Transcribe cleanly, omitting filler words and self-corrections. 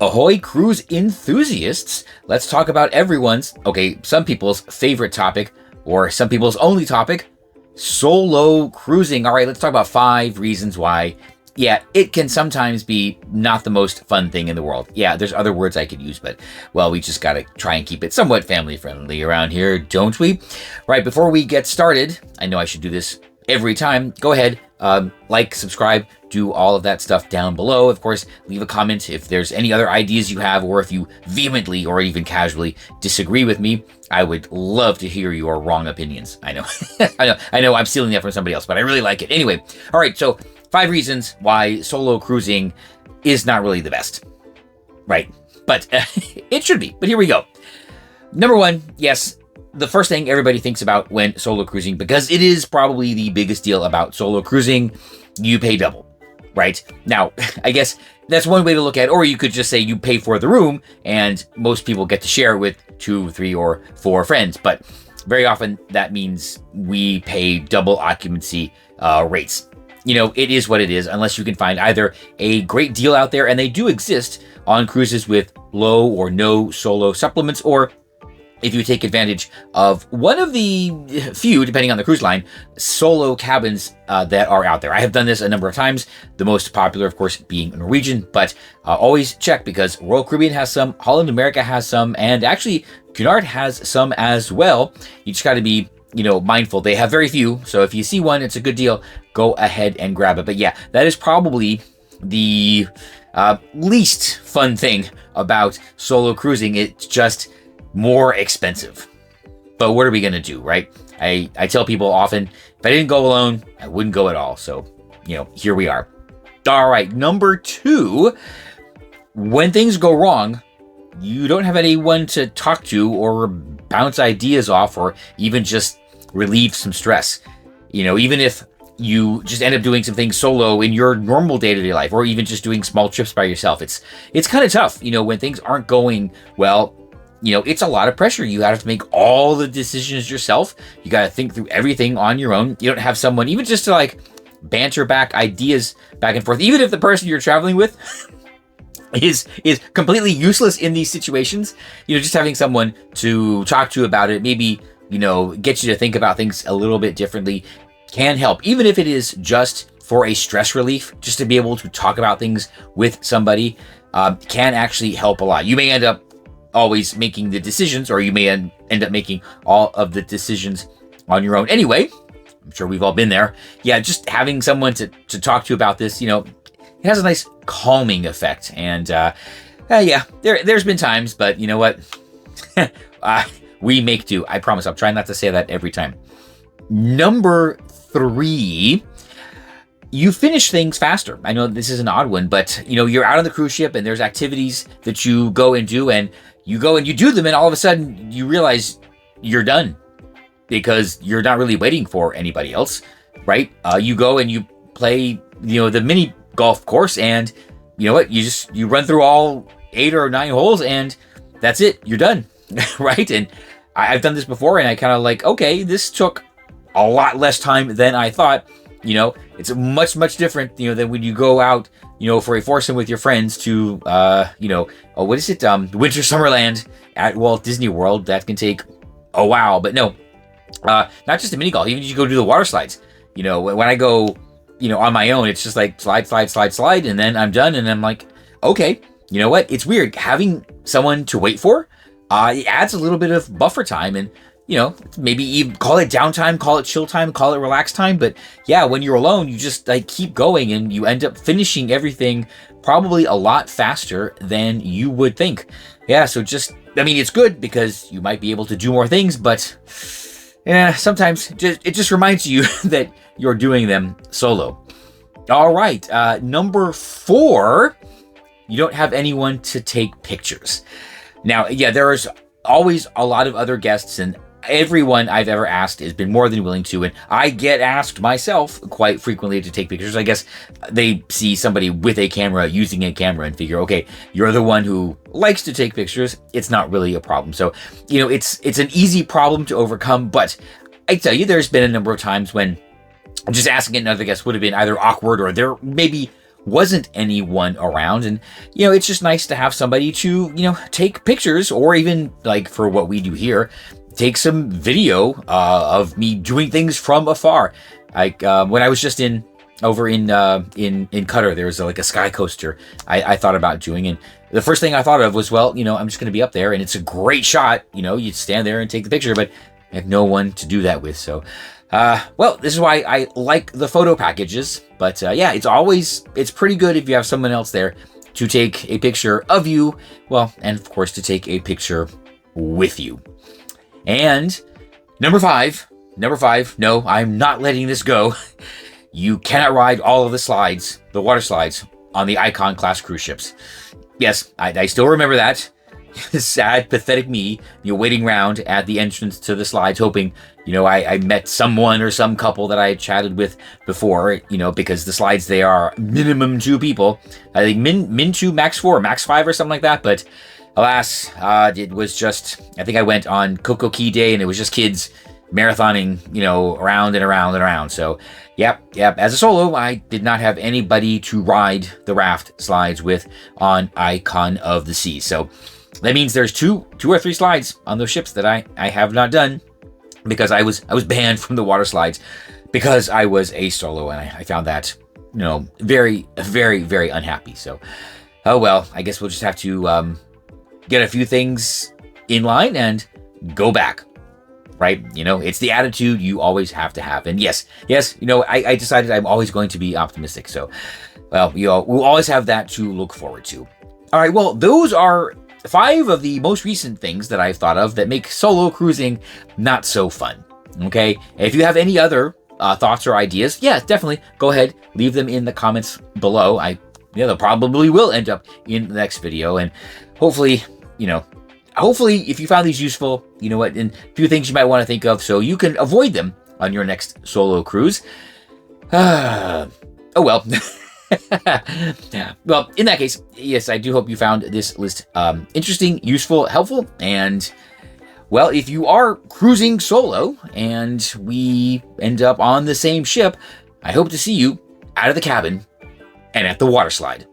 Ahoy cruise enthusiasts, let's talk about everyone's, some people's favorite topic, or some people's only topic, solo cruising. All right, let's talk about 5 reasons why. Yeah, it can sometimes be not the most fun thing in the world. Yeah, there's other words I could use, but, well, we just gotta try and keep it somewhat family-friendly around here, don't we? Right, before we get started, I know I should do this every time. Go ahead, like, subscribe, do all of that stuff down below. Of course, leave a comment if there's any other ideas you have, or if you vehemently or even casually disagree with me. I would love to hear your wrong opinions. I know, I know I'm stealing that from somebody else, but I really like it. Anyway, all right, so 5 reasons why solo cruising is not really the best. Right, but it should be, but here we go. Number 1, yes, the first thing everybody thinks about when solo cruising, because it is probably the biggest deal about solo cruising, you pay double, right? Now, I guess that's one way to look at it, or you could just say you pay for the room and most people get to share with 2, 3, or 4 friends, but very often that means we pay double occupancy rates. You know, it is what it is, unless you can find either a great deal out there, and they do exist on cruises with low or no solo supplements, or if you take advantage of one of the few, depending on the cruise line, solo cabins that are out there. I have done this a number of times, the most popular, of course, being Norwegian, but always check, because Royal Caribbean has some, Holland America has some, and actually Cunard has some as well. You just got to be, mindful. They have very few, so if you see one, it's a good deal, go ahead and grab it. But yeah, that is probably the least fun thing about solo cruising. It's just more expensive. But what are we going to do, right? I tell people often, if I didn't go alone, I wouldn't go at all. So, here we are. All right, number 2, when things go wrong, you don't have anyone to talk to or bounce ideas off, or even just relieve some stress. Even if you just end up doing some things solo in your normal day-to-day life, or even just doing small trips by yourself, it's kind of tough, when things aren't going well. It's a lot of pressure. You have to make all the decisions yourself. You got to think through everything on your own. You don't have someone even just to banter back ideas back and forth, even if the person you're traveling with is completely useless in these situations. Just having someone to talk to about it, maybe, get you to think about things a little bit differently, can help, even if it is just for a stress relief. Just to be able to talk about things with somebody can actually help a lot. You may end up always making the decisions, or you may end up making all of the decisions on your own. Anyway, I'm sure we've all been there. Yeah, just having someone to talk to about this, it has a nice calming effect. And yeah, there's been times, but you know what? We make do. I promise. I'll try not to say that every time. Number 3, you finish things faster. I know this is an odd one, but you're out on the cruise ship and there's activities that you go and do, and you go and you do them, and all of a sudden you realize you're done because you're not really waiting for anybody else, right? You go and you play, the mini golf course, and you know what? You run through all 8 or 9 holes, and that's it. You're done, right? And I've done this before, and I kind of okay, this took a lot less time than I thought. It's much, much different, than when you go out, for a foursome with your friends to, what is it? Winter Summerland at Walt Disney World. That can take a while, but no, not just a mini golf. Even if you go do the water slides, when I go, on my own, it's just slide, and then I'm done. And I'm like, okay, you know what? It's weird having someone to wait for. It adds a little bit of buffer time, and maybe even call it downtime, call it chill time, call it relax time. But yeah, when you're alone, you just keep going, and you end up finishing everything probably a lot faster than you would think. Yeah, so it's good because you might be able to do more things, but yeah, sometimes it just reminds you that you're doing them solo. All right, number 4, you don't have anyone to take pictures. Now, yeah, there's always a lot of other guests, and everyone I've ever asked has been more than willing to, and I get asked myself quite frequently to take pictures. I guess they see somebody with a camera using a camera and figure, okay, you're the one who likes to take pictures. It's not really a problem. So, it's an easy problem to overcome, but I tell you, there's been a number of times when just asking another guest would have been either awkward, or they're maybe wasn't anyone around. And, it's just nice to have somebody to, take pictures, or even like for what we do here, take some video of me doing things from afar. Like when I was just over in Qatar, there was like a sky coaster I thought about doing, and the first thing I thought of was, well, I'm just going to be up there, and it's a great shot. You stand there and take the picture, but I have no one to do that with. So, well, this is why I like the photo packages. But yeah, it's pretty good if you have someone else there to take a picture of you. Well, and of course to take a picture with you. And number five, no, I'm not letting this go. You cannot ride all of the water slides on the Icon class cruise ships. Yes, I still remember that. Sad, pathetic me, waiting around at the entrance to the slides, hoping, I met someone or some couple that I had chatted with before, because the slides, they are minimum 2 people. I think min 2, max 4, max 5 or something like that. But alas, it was just, I think I went on Coco Key Day, and it was just kids marathoning, around and around and around. So, yep. As a solo, I did not have anybody to ride the raft slides with on Icon of the Sea. So that means there's two or 3 slides on those ships that I have not done, because I was banned from the water slides because I was a solo, and I found that, very, very, very unhappy. So, oh well, I guess we'll just have to get a few things in line and go back. Right? It's the attitude you always have to have. And yes, I decided I'm always going to be optimistic. So, well, we'll always have that to look forward to. All right, well, those are 5 of the most recent things that I've thought of that make solo cruising not so fun. Okay? If you have any other thoughts or ideas, yeah, definitely go ahead, leave them in the comments below. They probably will end up in the next video. And hopefully, if you found these useful, and a few things you might want to think of so you can avoid them on your next solo cruise. Oh well. Well, in that case, yes, I do hope you found this list interesting, useful, helpful. And, well, if you are cruising solo and we end up on the same ship, I hope to see you out of the cabin and at the water slide.